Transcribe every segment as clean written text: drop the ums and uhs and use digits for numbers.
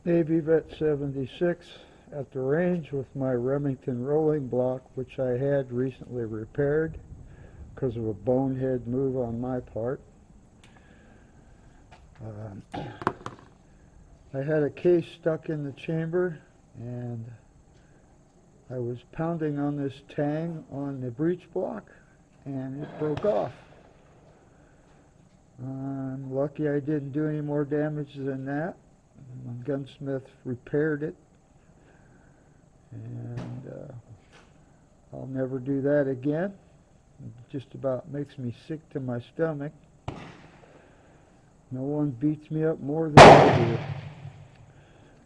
Navy Vet 76 at the range with my Remington rolling block, which I had recently repaired because of a bonehead move on my part. I had a case stuck in the chamber, and I was pounding on this tang on the breech block, and it broke off. I'm lucky I didn't do any more damage than that. My gunsmith repaired it, and I'll never do that again. It just about makes me sick to my stomach. No one beats me up more than I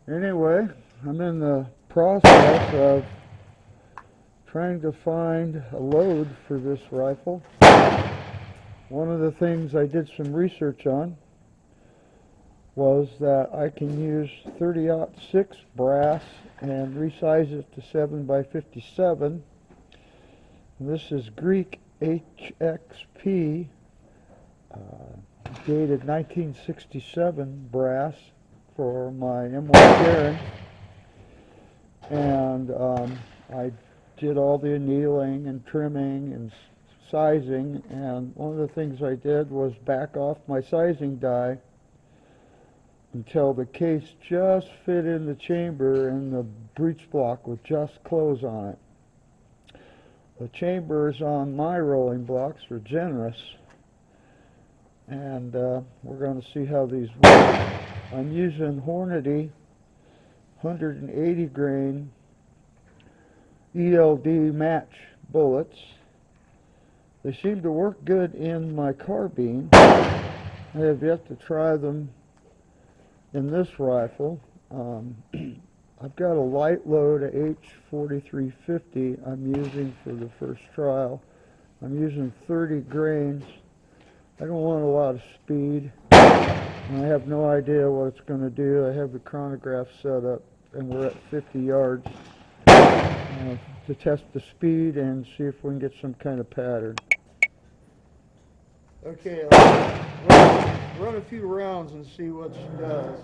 do. Anyway, I'm in the process of trying to find a load for this rifle. One of the things I did some research on was that I can use 30-06 brass and resize it to 7x57. And this is Greek HXP, dated 1967 brass for my M1 Garand. And I did all the annealing and trimming and sizing, and one of the things I did was back off my sizing die until the case just fit in the chamber and the breech block would just close on it. The chambers on my rolling blocks are generous, and we're going to see how these work. I'm using Hornady 180 grain ELD match bullets. They seem to work good in my carbine. I have yet to try them in this rifle. I've got a light load of H4350 I'm using for the first trial. I'm using 30 grains. I don't want a lot of speed, and I have no idea what it's going to do. I have the chronograph set up, and we're at 50 yards to test the speed and see if we can get some kind of pattern. Okay, run a few rounds and see what she does.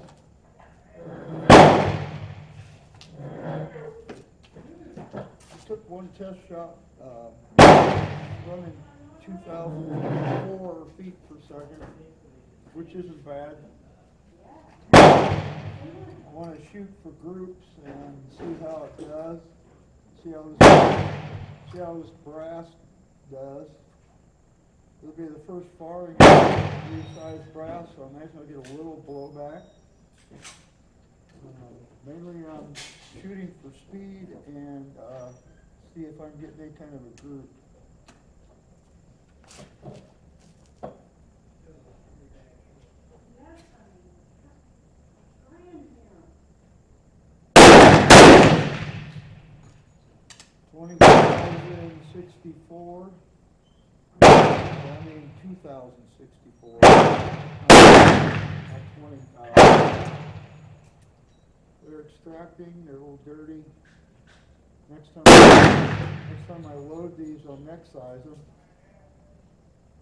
Took one test shot, running 2,004 feet per second, which isn't bad. I want to shoot for groups and see how it does. See how this brass does. It'll be the first firing of these size brass, so I'm actually going to get a little blowback. Mainly I'm shooting for speed and see if I can get any kind of a group. $20,064. I mean 2,064. Not 20,000. They're extracting. They're a little dirty. Next time I load these, I'll neck size them.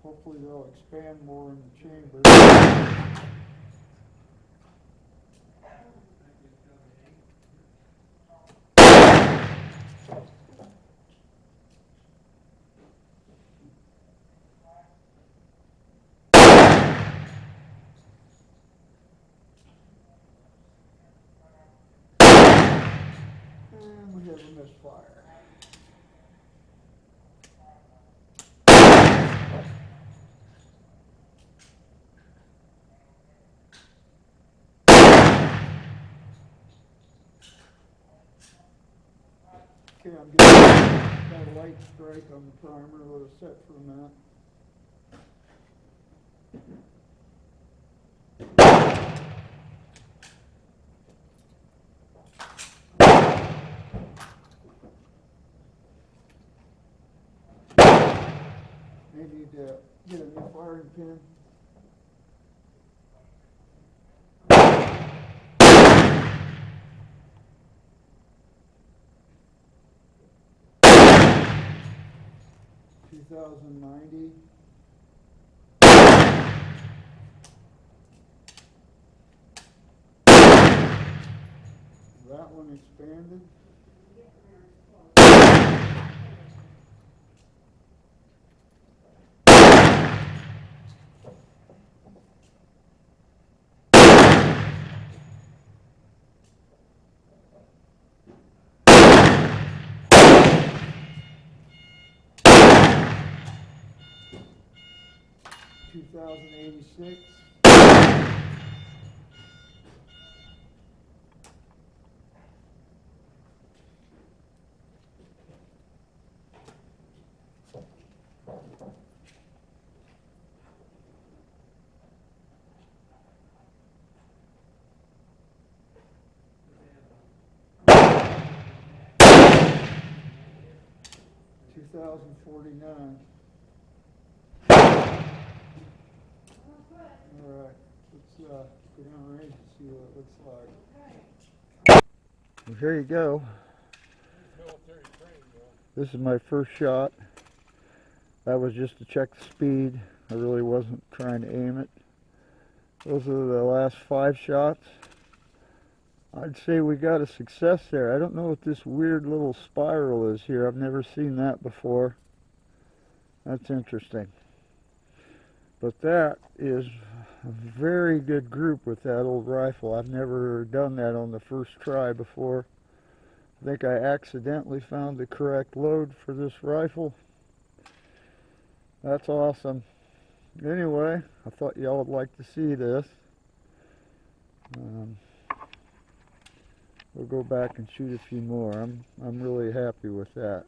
Hopefully they'll expand more in the chamber. And we have a misfire. Okay, I'm getting got a light strike on the primer. Let it set for a minute. Maybe to get a new firing pin. $2,090. That one expanded. $2,086. 2,049. Alright, let's go down range and see what it looks like. Well, here you go. This is my first shot. That was just to check the speed. I really wasn't trying to aim it. Those are the last 5 shots. I'd say we got a success there. I don't know what this weird little spiral is here. I've never seen that before. That's interesting. But that is a very good group with that old rifle. I've never done that on the first try before. I think I accidentally found the correct load for this rifle. That's awesome. Anyway, I thought y'all would like to see this. We'll go back and shoot a few more. I'm really happy with that.